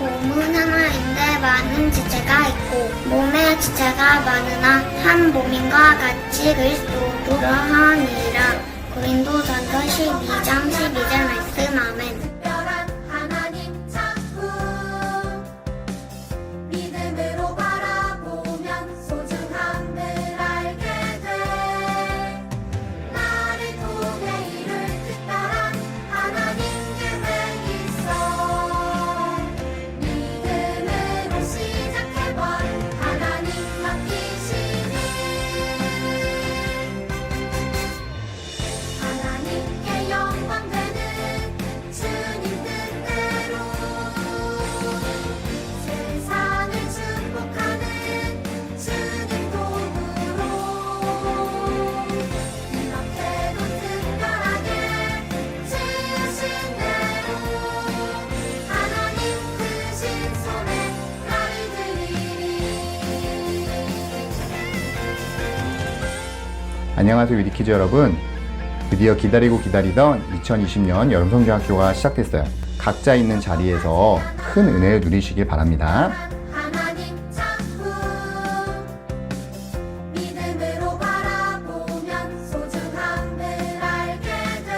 몸은 하나인데 많은 지체가 있고 몸에 지체가 많으나 한 몸인과 같이 그리스도도 그러하니라. 고린도전서 12장 12절 말씀. 아멘. 특별한 하나님 작품 믿음으로 바라보면 소중함을 알게 돼. 나를 통해 이룰 특별한 하나님 계획 있어. 믿음으로 시작해봐. 하나님 맡기시니 하나님께 영광 되는 주님 뜻대로 세상을 축복하는 주님 도구로 이렇게도 특별하게 지으신 대로 하나님 크신 손에 나를 드리리. 안녕하세요, 위리키즈 여러분. 드디어 기다리고 기다리던 2020년 여름성경학교가 시작됐어요. 각자 있는 자리에서 큰 은혜를 누리시길 바랍니다. 하나님 작품 믿음으로 바라보면 소중함을 알게 돼.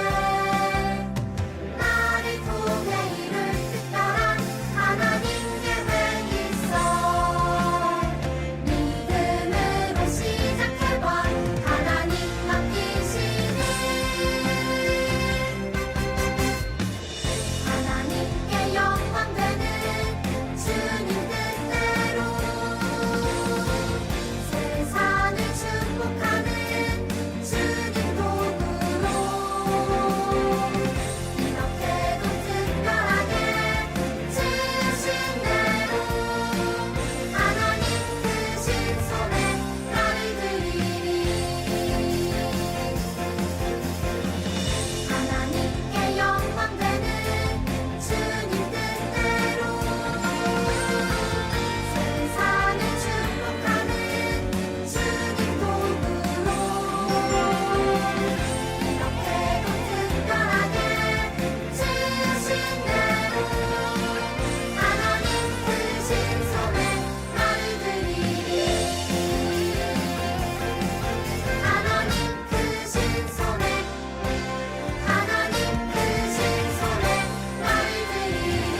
나를 통해 이룰 특별한 하나님 계획 있어. 믿음으로 시작해봐. 하나님 맡기시니 하나님께 영광 되는 주님 뜻대로 세상을 축복하는 주님 도구로 이렇게도 특별하게 지으신 대로 하나님 크신 손에 나를 드리리. 하나님께 영광 되는 주님 뜻대로 세상을 축복하는 주님 도구로 이렇게도 특별하게 지으신 대로 하나님 크신 손에 나를 드리리. 하나님 크신 손에 하나님 크신 손에 나를 드리리.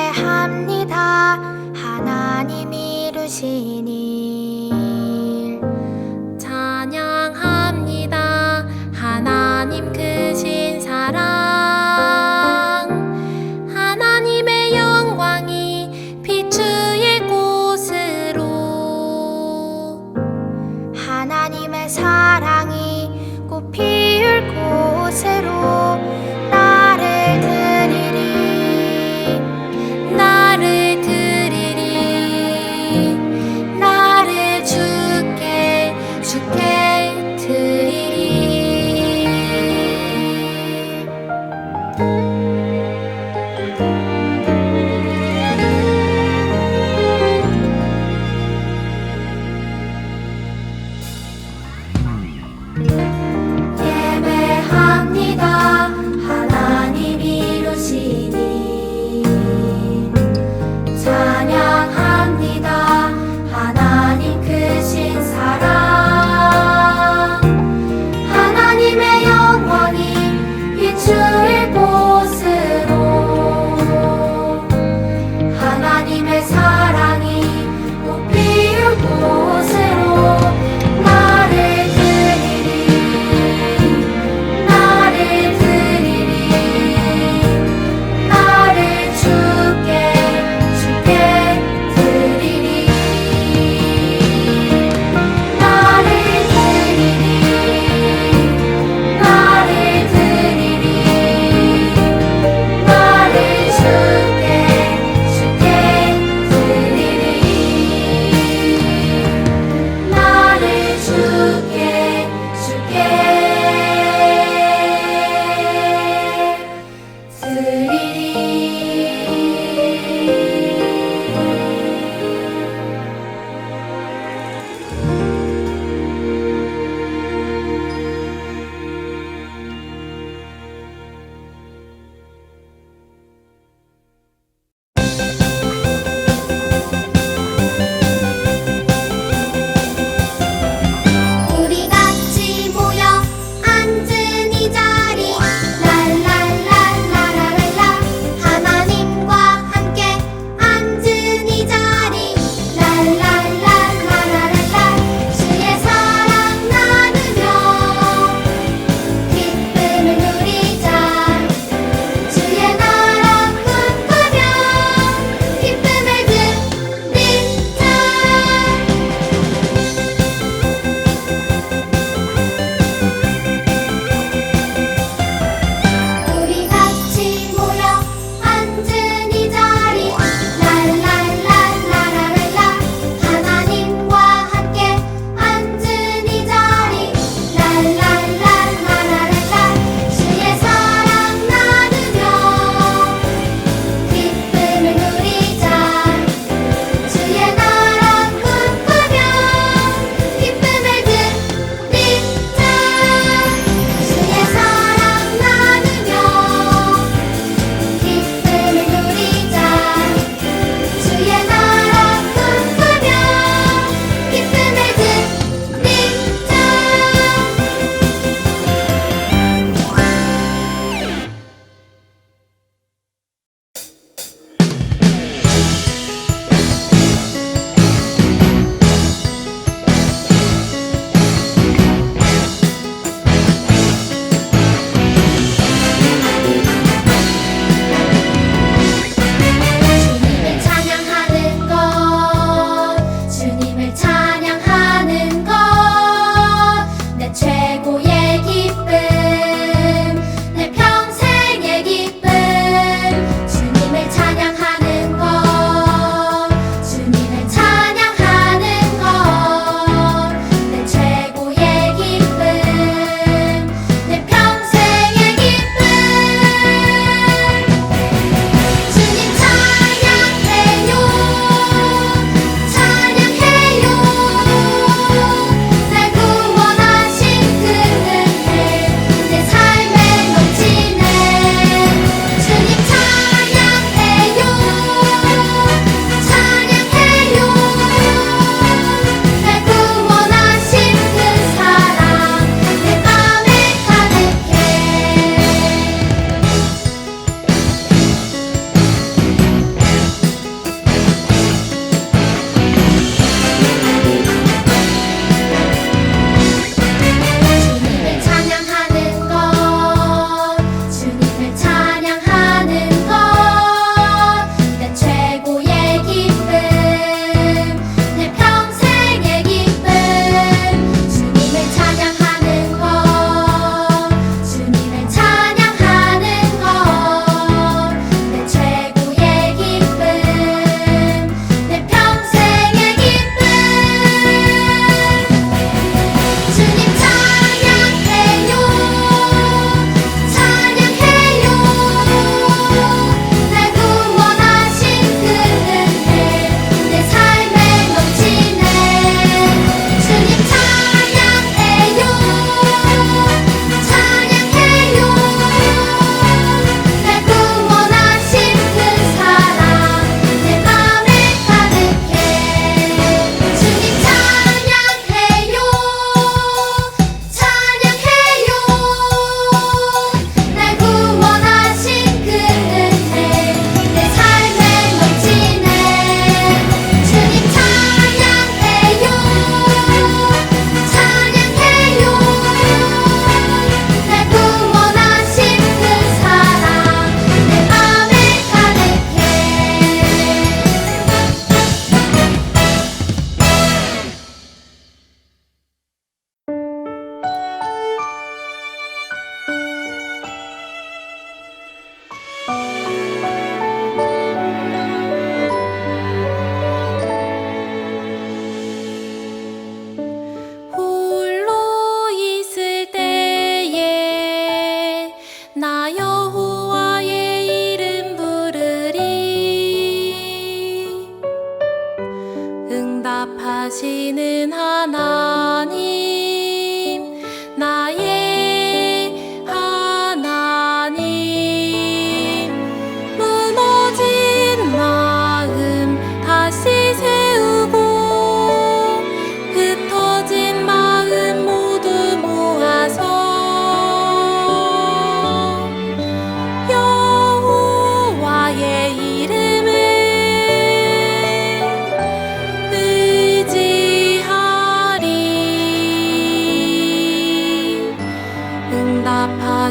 예배합니다. 하나님 이루신 일 찬양합니다. 하나님 크신 사랑 하나님의 영광이 비추일 곳으로 하나님의 사랑이 꽃 피울 곳으로 나를 드리리. 나를 드리리. 나를 주께 드리리. 예배합니다.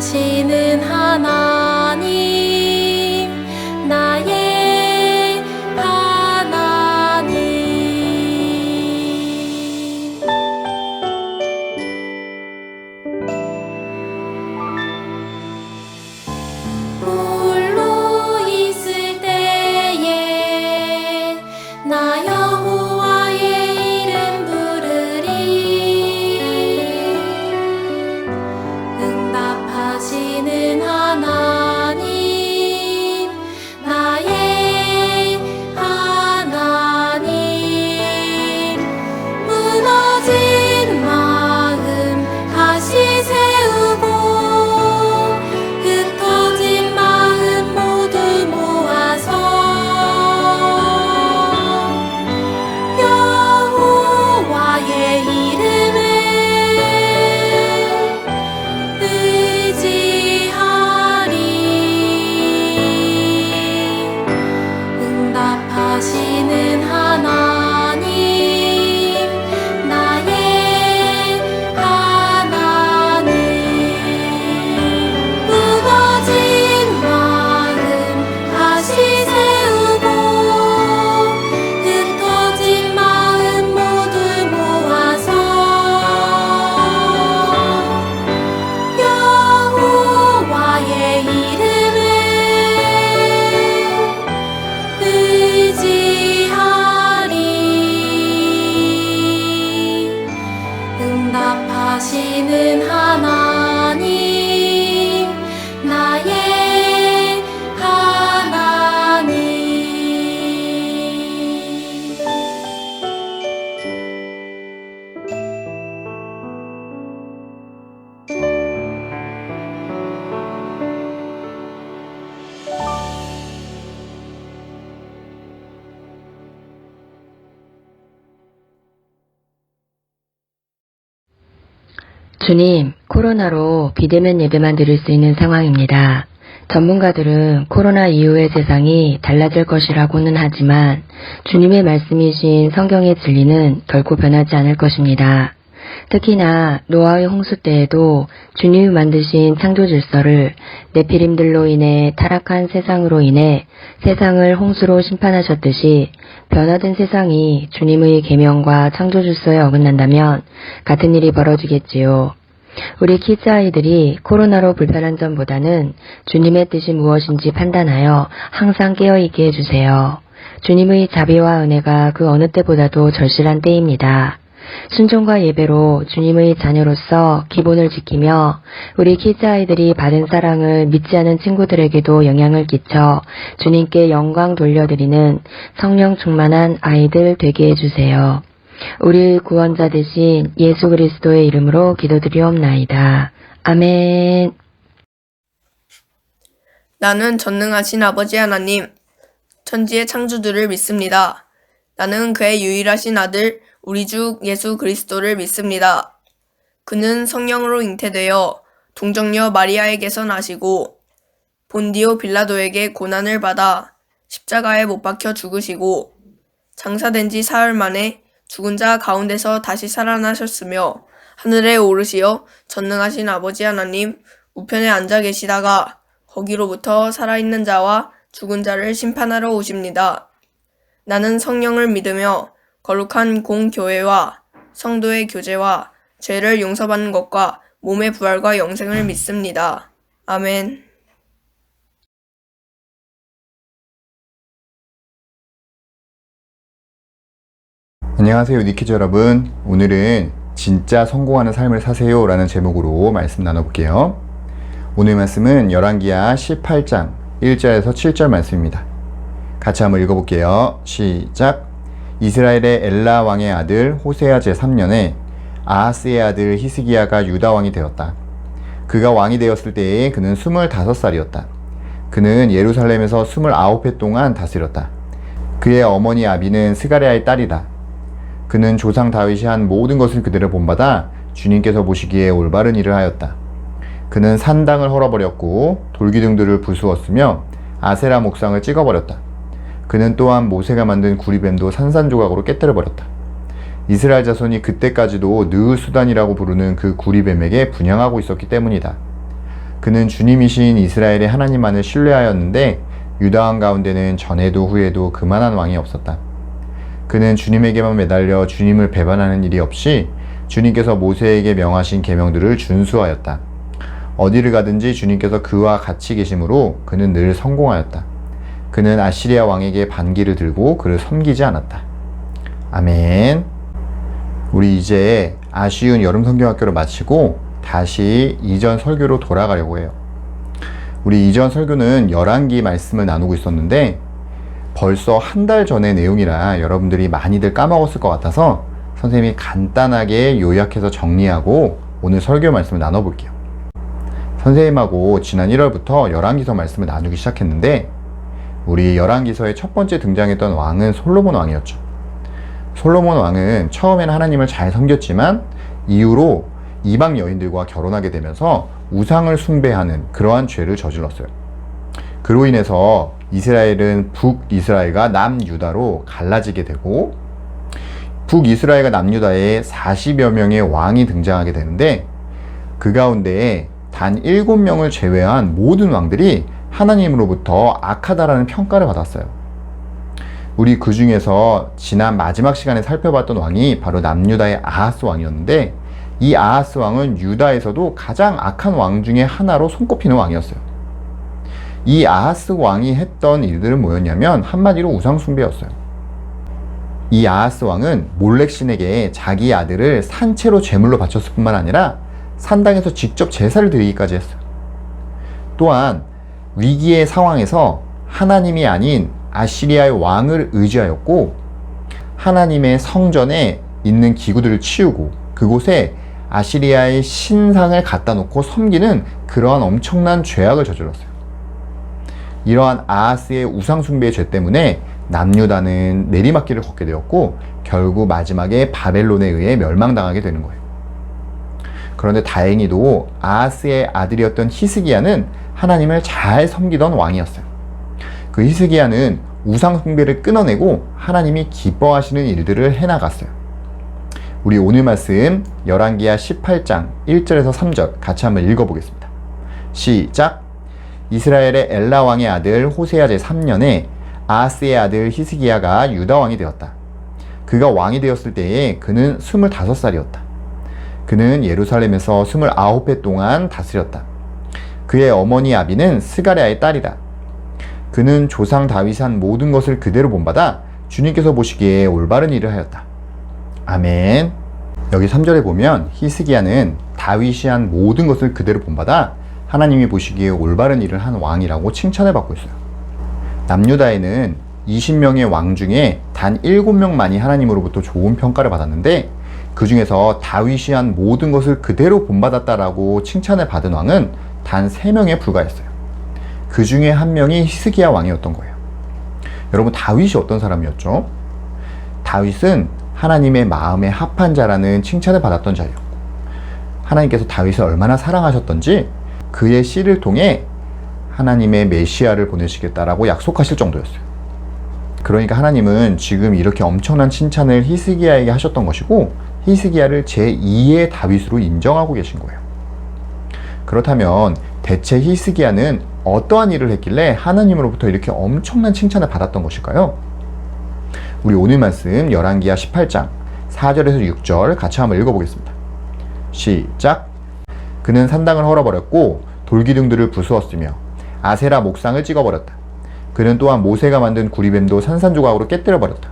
응답하시는 하나님, 나의 하나님. 홀로 있을 때에 나 여호와의 이름 부르리. 응답하시는 하나님, 나의 하나님. 무너진 마음 다시 세우고 흩어진 마음 모두 모아서 여호와의 이름을 의지하리. 응답하시는 하나님, 나의 하나님. 무너진 마음 다시 세우고 흩어진 마음 모두 모아서 여호와의 이름을 의지하리. 응답하시는 하나님, 나의 하나님. 주님, 코로나로 비대면 예배만 드릴 수 있는 상황입니다. 전문가들은 코로나 이후의 세상이 달라질 것이라고는 하지만 주님의 말씀이신 성경의 진리는 결코 변하지 않을 것입니다. 특히나 노아의 홍수 때에도 주님이 만드신 창조 질서를 네피림들로 인해 타락한 세상으로 인해 세상을 홍수로 심판하셨듯이 변화된 세상이 주님의 계명과 창조 질서에 어긋난다면 같은 일이 벌어지겠지요. 우리 키즈 아이들이 코로나로 불편한 점보다는 주님의 뜻이 무엇인지 판단하여 항상 깨어있게 해주세요. 주님의 자비와 은혜가 그 어느 때보다도 절실한 때입니다. 순종과 예배로 주님의 자녀로서 기본을 지키며 우리 키즈 아이들이 받은 사랑을 믿지 않은 친구들에게도 영향을 끼쳐 주님께 영광 돌려드리는 성령 충만한 아이들 되게 해주세요. 우리 구원자 되신 예수 그리스도의 이름으로 기도드리옵나이다. 아멘. 나는 전능하신 아버지 하나님, 천지의 창조주를 믿습니다. 나는 그의 유일하신 아들 우리 주 예수 그리스도를 믿습니다. 그는 성령으로 잉태되어 동정녀 마리아에게서 나시고 본디오 빌라도에게 고난을 받아 십자가에 못 박혀 죽으시고 장사된 지 사흘 만에 죽은 자 가운데서 다시 살아나셨으며 하늘에 오르시어 전능하신 아버지 하나님 우편에 앉아 계시다가 거기로부터 살아있는 자와 죽은 자를 심판하러 오십니다. 나는 성령을 믿으며 거룩한 공교회와 성도의 교제와 죄를 용서받는 것과 몸의 부활과 영생을 믿습니다. 아멘. 안녕하세요, 유니키즈 여러분. 오늘은 진짜 성공하는 삶을 사세요 라는 제목으로 말씀 나눠볼게요. 오늘 말씀은 열왕기하 18장 1절에서 7절 말씀입니다. 같이 한번 읽어볼게요. 시작. 이스라엘의 엘라 왕의 아들 호세아 제3년에 아하스의 아들 히스기야가 유다 왕이 되었다. 그가 왕이 되었을 때에 그는 25살이었다. 그는 예루살렘에서 29해 동안 다스렸다. 그의 어머니 아비는 스가랴의 딸이다. 그는 조상 다윗이 한 모든 것을 그대로 본받아 주님께서 보시기에 올바른 일을 하였다. 그는 산당을 헐어버렸고 돌기둥들을 부수었으며 아세라 목상을 찍어버렸다. 그는 또한 모세가 만든 구리뱀도 산산조각으로 깨뜨려버렸다. 이스라엘 자손이 그때까지도 느흐수단이라고 부르는 그 구리뱀에게 분향하고 있었기 때문이다. 그는 주님이신 이스라엘의 하나님만을 신뢰하였는데 유다 왕 가운데는 전에도 후에도 그만한 왕이 없었다. 그는 주님에게만 매달려 주님을 배반하는 일이 없이 주님께서 모세에게 명하신 계명들을 준수하였다. 어디를 가든지 주님께서 그와 같이 계심으로 그는 늘 성공하였다. 그는 아시리아 왕에게 반기를 들고 그를 섬기지 않았다. 아멘. 우리 이제 아쉬운 여름 성경학교를 마치고 다시 이전 설교로 돌아가려고 해요. 우리 이전 설교는 열왕기 말씀을 나누고 있었는데 벌써 한 달 전의 내용이라 여러분들이 많이들 까먹었을 것 같아서 선생님이 간단하게 요약해서 정리하고 오늘 설교 말씀을 나눠볼게요. 선생님하고 지난 1월부터 열왕기서 말씀을 나누기 시작했는데 우리 열왕기서의 첫 번째 등장했던 왕은 솔로몬 왕이었죠. 솔로몬 왕은 처음에는 하나님을 잘 섬겼지만 이후로 이방 여인들과 결혼하게 되면서 우상을 숭배하는 그러한 죄를 저질렀어요. 그로 인해서 이스라엘은 북이스라엘과 남유다로 갈라지게 되고 북이스라엘과 남유다에 40여 명의 왕이 등장하게 되는데 그 가운데 단 7명을 제외한 모든 왕들이 하나님으로부터 악하다라는 평가를 받았어요. 우리 그 중에서 지난 마지막 시간에 살펴봤던 왕이 바로 남유다의 아하스 왕이었는데 이 아하스 왕은 유다에서도 가장 악한 왕 중에 하나로 손꼽히는 왕이었어요. 이 아하스 왕이 했던 일들은 뭐였냐면 한마디로 우상 숭배였어요. 이 아하스 왕은 몰렉신에게 자기 아들을 산채로 제물로 바쳤을 뿐만 아니라 산당에서 직접 제사를 드리기까지 했어요. 또한 위기의 상황에서 하나님이 아닌 아시리아의 왕을 의지하였고 하나님의 성전에 있는 기구들을 치우고 그곳에 아시리아의 신상을 갖다 놓고 섬기는 그러한 엄청난 죄악을 저질렀어요. 이러한 아하스의 우상 숭배의 죄 때문에 남유다는 내리막길을 걷게 되었고 결국 마지막에 바벨론에 의해 멸망당하게 되는 거예요. 그런데 다행히도 아하스의 아들이었던 히스기야는 하나님을 잘 섬기던 왕이었어요. 그 히스기야는 우상 숭배를 끊어내고 하나님이 기뻐하시는 일들을 해나갔어요. 우리 오늘 말씀 열왕기하 18장 1절에서 3절 같이 한번 읽어보겠습니다. 시작. 이스라엘의 엘라 왕의 아들 호세아 제3년에 아하스의 아들 히스기야가 유다 왕이 되었다. 그가 왕이 되었을 때에 그는 25살이었다. 그는 예루살렘에서 29해 동안 다스렸다. 그의 어머니 아비는 스가랴의 딸이다. 그는 조상 다윗이 한 모든 것을 그대로 본받아 주님께서 보시기에 올바른 일을 하였다. 아멘. 여기 3절에 보면 히스기야는 다윗이 한 모든 것을 그대로 본받아 하나님이 보시기에 올바른 일을 한 왕이라고 칭찬을 받고 있어요. 남유다에는 20명의 왕 중에 단 7명만이 하나님으로부터 좋은 평가를 받았는데 그 중에서 다윗이 한 모든 것을 그대로 본받았다라고 칭찬을 받은 왕은 단 3명에 불과했어요. 그 중에 한 명이 히스기야 왕이었던 거예요. 여러분, 다윗이 어떤 사람이었죠? 다윗은 하나님의 마음에 합한 자라는 칭찬을 받았던 자였고 하나님께서 다윗을 얼마나 사랑하셨던지 그의 씨를 통해 하나님의 메시아를 보내시겠다라고 약속하실 정도였어요. 그러니까 하나님은 지금 이렇게 엄청난 칭찬을 히스기야에게 하셨던 것이고 히스기야를 제2의 다윗으로 인정하고 계신 거예요. 그렇다면 대체 히스기야는 어떠한 일을 했길래 하나님으로부터 이렇게 엄청난 칭찬을 받았던 것일까요? 우리 오늘 말씀 열왕기하 18장 4절에서 6절 같이 한번 읽어보겠습니다. 시작. 그는 산당을 헐어버렸고 돌기둥들을 부수었으며 아세라 목상을 찍어버렸다. 그는 또한 모세가 만든 구리뱀도 산산조각으로 깨뜨려버렸다.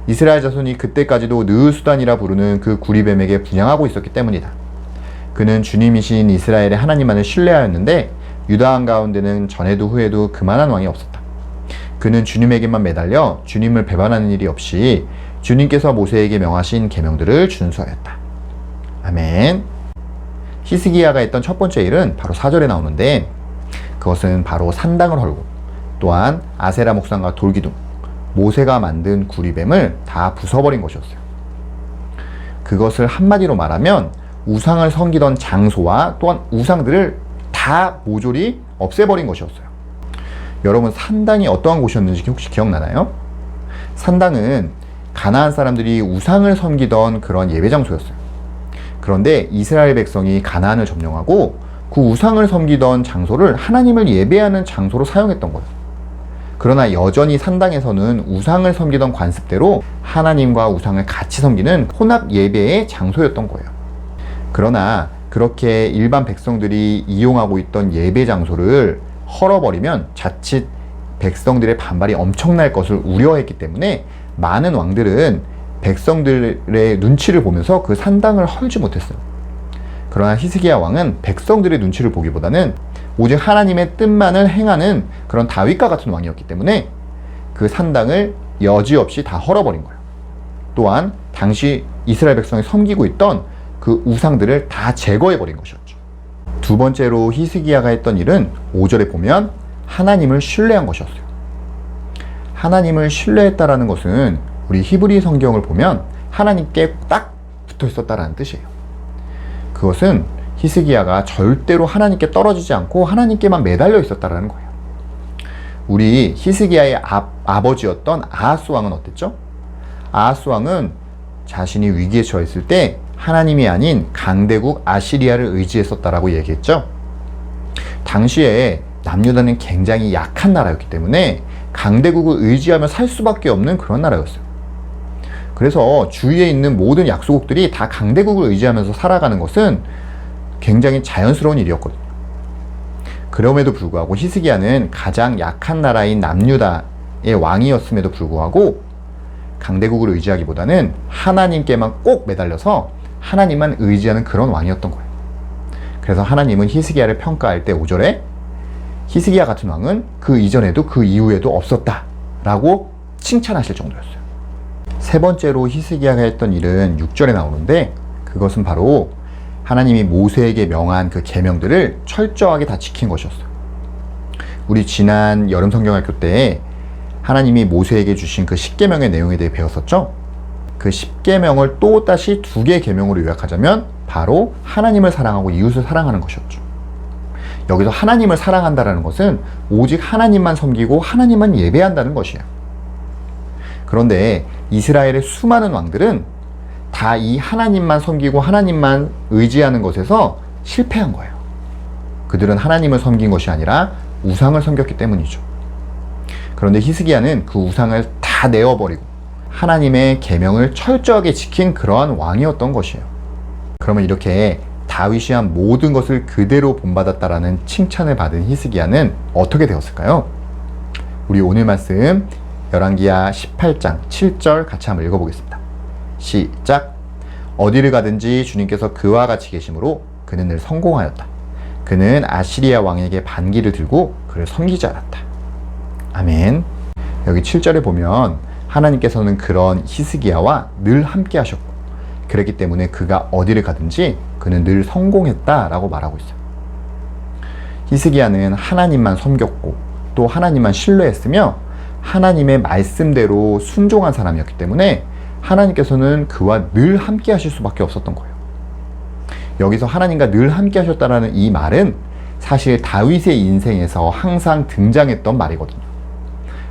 이스라엘 자손이 그때까지도 느흐수단이라 부르는 그 구리뱀에게 분향하고 있었기 때문이다. 그는 주님이신 이스라엘의 하나님만을 신뢰하였는데 유다 왕 가운데는 전에도 후에도 그만한 왕이 없었다. 그는 주님에게만 매달려 주님을 배반하는 일이 없이 주님께서 모세에게 명하신 계명들을 준수하였다. 아멘. 히스기야가 했던 첫 번째 일은 바로 4절에 나오는데 그것은 바로 산당을 헐고 또한 아세라 목상과 돌기둥, 모세가 만든 구리뱀을 다 부숴버린 것이었어요. 그것을 한마디로 말하면 우상을 섬기던 장소와 또한 우상들을 다 모조리 없애버린 것이었어요. 여러분, 산당이 어떠한 곳이었는지 혹시 기억나나요? 산당은 가나안 사람들이 우상을 섬기던 그런 예배 장소였어요. 그런데 이스라엘 백성이 가나안을 점령하고 그 우상을 섬기던 장소를 하나님을 예배하는 장소로 사용했던 거예요. 그러나 여전히 산당에서는 우상을 섬기던 관습대로 하나님과 우상을 같이 섬기는 혼합 예배의 장소였던 거예요. 그러나 그렇게 일반 백성들이 이용하고 있던 예배 장소를 헐어버리면 자칫 백성들의 반발이 엄청날 것을 우려했기 때문에 많은 왕들은 백성들의 눈치를 보면서 그 산당을 헐지 못했어요. 그러나 히스기야 왕은 백성들의 눈치를 보기보다는 오직 하나님의 뜻만을 행하는 그런 다윗과 같은 왕이었기 때문에 그 산당을 여지없이 다 헐어버린 거예요. 또한 당시 이스라엘 백성이 섬기고 있던 그 우상들을 다 제거해버린 것이었죠. 두 번째로 히스기야가 했던 일은 5절에 보면 하나님을 신뢰한 것이었어요. 하나님을 신뢰했다라는 것은 우리 히브리 성경을 보면 하나님께 딱 붙어 있었다라는 뜻이에요. 그것은 히스기야가 절대로 하나님께 떨어지지 않고 하나님께만 매달려 있었다라는 거예요. 우리 히스기야의 아버지였던 아하스 왕은 어땠죠? 아하스 왕은 자신이 위기에 처했을 때 하나님이 아닌 강대국 아시리아를 의지했었다라고 얘기했죠. 당시에 남유다는 굉장히 약한 나라였기 때문에 강대국을 의지하며 살 수밖에 없는 그런 나라였어요. 그래서 주위에 있는 모든 약소국들이 다 강대국을 의지하면서 살아가는 것은 굉장히 자연스러운 일이었거든요. 그럼에도 불구하고 히스기야는 가장 약한 나라인 남유다의 왕이었음에도 불구하고 강대국을 의지하기보다는 하나님께만 꼭 매달려서 하나님만 의지하는 그런 왕이었던 거예요. 그래서 하나님은 히스기야를 평가할 때 5절에 히스기야 같은 왕은 그 이전에도 그 이후에도 없었다 라고 칭찬하실 정도였어요. 세 번째로 히스기야가 했던 일은 6절에 나오는데 그것은 바로 하나님이 모세에게 명한 그 계명들을 철저하게 다 지킨 것이었어요. 우리 지난 여름 성경학교 때 하나님이 모세에게 주신 그 10계명의 내용에 대해 배웠었죠? 그 10계명을 또 다시 2개 계명으로 요약하자면 바로 하나님을 사랑하고 이웃을 사랑하는 것이었죠. 여기서 하나님을 사랑한다는 것은 오직 하나님만 섬기고 하나님만 예배한다는 것이에요. 그런데 이스라엘의 수많은 왕들은 다 이 하나님만 섬기고 하나님만 의지하는 것에서 실패한 거예요. 그들은 하나님을 섬긴 것이 아니라 우상을 섬겼기 때문이죠. 그런데 히스기야는 그 우상을 다 내어버리고 하나님의 계명을 철저하게 지킨 그러한 왕이었던 것이에요. 그러면 이렇게 다윗이 한 모든 것을 그대로 본받았다라는 칭찬을 받은 히스기야는 어떻게 되었을까요? 우리 오늘 말씀 열왕기하 18장 7절 같이 한번 읽어보겠습니다. 시작. 어디를 가든지 주님께서 그와 같이 계심으로 그는 늘 성공하였다. 그는 아시리아 왕에게 반기를 들고 그를 섬기지 않았다. 아멘. 여기 7절에 보면 하나님께서는 그런 히스기야와 늘 함께 하셨고 그랬기 때문에 그가 어디를 가든지 그는 늘 성공했다라고 말하고 있어요. 히스기야는 하나님만 섬겼고 또 하나님만 신뢰했으며 하나님의 말씀대로 순종한 사람이었기 때문에 하나님께서는 그와 늘 함께 하실 수밖에 없었던 거예요. 여기서 하나님과 늘 함께 하셨다라는 이 말은 사실 다윗의 인생에서 항상 등장했던 말이거든요.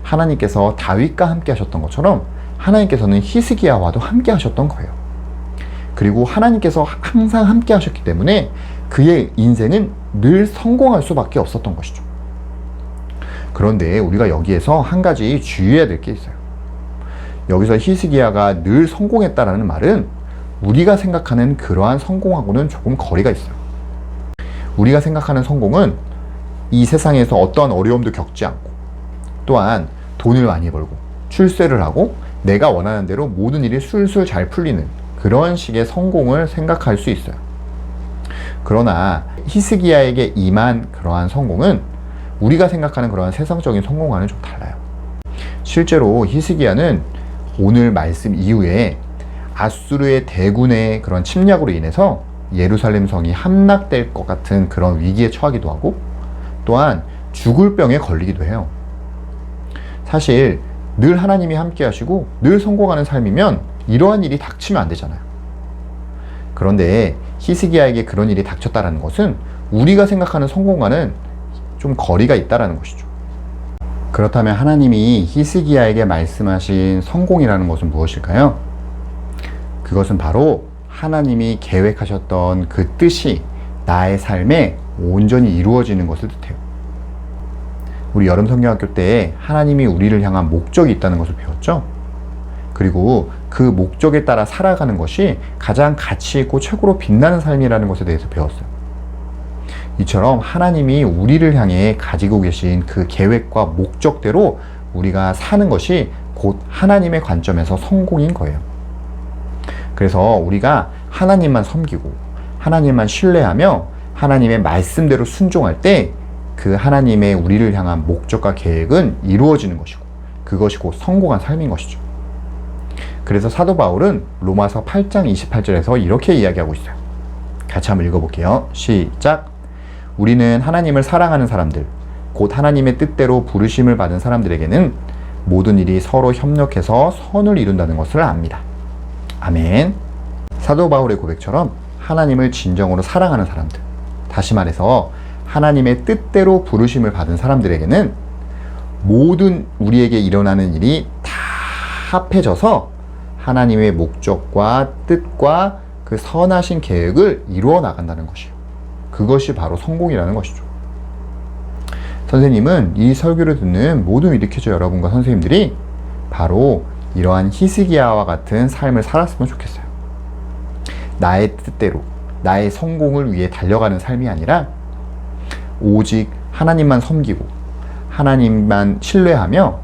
하나님께서 다윗과 함께 하셨던 것처럼 하나님께서는 히스기야와도 함께 하셨던 거예요. 그리고 하나님께서 항상 함께 하셨기 때문에 그의 인생은 늘 성공할 수밖에 없었던 것이죠. 그런데 우리가 여기에서 한 가지 주의해야 될 게 있어요. 여기서 히스기야가 늘 성공했다라는 말은 우리가 생각하는 그러한 성공하고는 조금 거리가 있어요. 우리가 생각하는 성공은 이 세상에서 어떠한 어려움도 겪지 않고 또한 돈을 많이 벌고 출세를 하고 내가 원하는 대로 모든 일이 술술 잘 풀리는 그런 식의 성공을 생각할 수 있어요. 그러나 히스기야에게 임한 그러한 성공은 우리가 생각하는 그러한 세상적인 성공과는 좀 달라요. 실제로 히스기야는 오늘 말씀 이후에 아수르의 대군의 그런 침략으로 인해서 예루살렘 성이 함락될 것 같은 그런 위기에 처하기도 하고 또한 죽을 병에 걸리기도 해요. 사실 늘 하나님이 함께 하시고 늘 성공하는 삶이면 이러한 일이 닥치면 안 되잖아요. 그런데 히스기야에게 그런 일이 닥쳤다는 것은 우리가 생각하는 성공과는 좀 거리가 있다는 것이죠. 그렇다면 하나님이 히스기야에게 말씀하신 성공이라는 것은 무엇일까요? 그것은 바로 하나님이 계획하셨던 그 뜻이 나의 삶에 온전히 이루어지는 것을 뜻해요. 우리 여름 성경학교 때 하나님이 우리를 향한 목적이 있다는 것을 배웠죠? 그리고 그 목적에 따라 살아가는 것이 가장 가치 있고 최고로 빛나는 삶이라는 것에 대해서 배웠어요. 이처럼 하나님이 우리를 향해 가지고 계신 그 계획과 목적대로 우리가 사는 것이 곧 하나님의 관점에서 성공인 거예요. 그래서 우리가 하나님만 섬기고 하나님만 신뢰하며 하나님의 말씀대로 순종할 때 그 하나님의 우리를 향한 목적과 계획은 이루어지는 것이고 그것이 곧 성공한 삶인 것이죠. 그래서 사도 바울은 로마서 8장 28절에서 이렇게 이야기하고 있어요. 같이 한번 읽어볼게요. 시작. 우리는 하나님을 사랑하는 사람들, 곧 하나님의 뜻대로 부르심을 받은 사람들에게는 모든 일이 서로 협력해서 선을 이룬다는 것을 압니다. 아멘. 사도 바울의 고백처럼 하나님을 진정으로 사랑하는 사람들, 다시 말해서 하나님의 뜻대로 부르심을 받은 사람들에게는 모든 우리에게 일어나는 일이 다 합해져서 하나님의 목적과 뜻과 그 선하신 계획을 이루어 나간다는 것이에요. 그것이 바로 성공이라는 것이죠. 선생님은 이 설교를 듣는 모든 위드키즈 여러분과 선생님들이 바로 이러한 히스기야와 같은 삶을 살았으면 좋겠어요. 나의 뜻대로, 나의 성공을 위해 달려가는 삶이 아니라 오직 하나님만 섬기고 하나님만 신뢰하며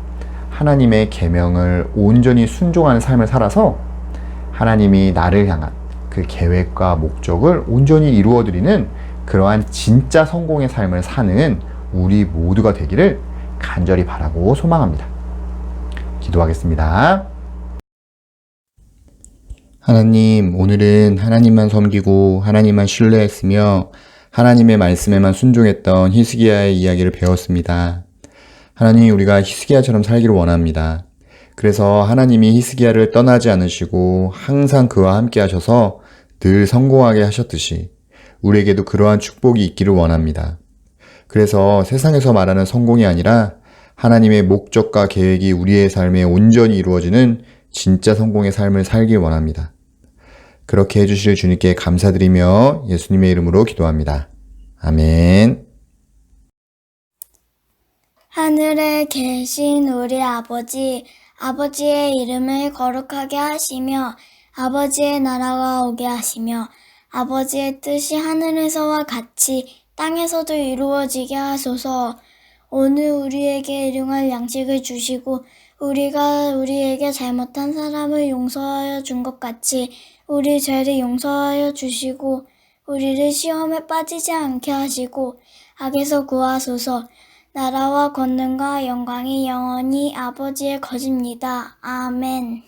하나님의 계명을 온전히 순종하는 삶을 살아서 하나님이 나를 향한 그 계획과 목적을 온전히 이루어드리는 그러한 진짜 성공의 삶을 사는 우리 모두가 되기를 간절히 바라고 소망합니다. 기도하겠습니다. 하나님, 오늘은 하나님만 섬기고 하나님만 신뢰했으며 하나님의 말씀에만 순종했던 히스기야의 이야기를 배웠습니다. 하나님, 우리가 히스기야처럼 살기를 원합니다. 그래서 하나님이 히스기야를 떠나지 않으시고 항상 그와 함께 하셔서 늘 성공하게 하셨듯이 우리에게도 그러한 축복이 있기를 원합니다. 그래서 세상에서 말하는 성공이 아니라 하나님의 목적과 계획이 우리의 삶에 온전히 이루어지는 진짜 성공의 삶을 살길 원합니다. 그렇게 해주실 주님께 감사드리며 예수님의 이름으로 기도합니다. 아멘. 하늘에 계신 우리 아버지, 아버지의 이름을 거룩하게 하시며 아버지의 나라가 오게 하시며 아버지의 뜻이 하늘에서와 같이 땅에서도 이루어지게 하소서. 오늘 우리에게 일용할 양식을 주시고 우리가 우리에게 잘못한 사람을 용서하여 준 것 같이 우리 죄를 용서하여 주시고 우리를 시험에 빠지지 않게 하시고 악에서 구하소서. 나라와 권능과 영광이 영원히 아버지의 것입니다. 아멘.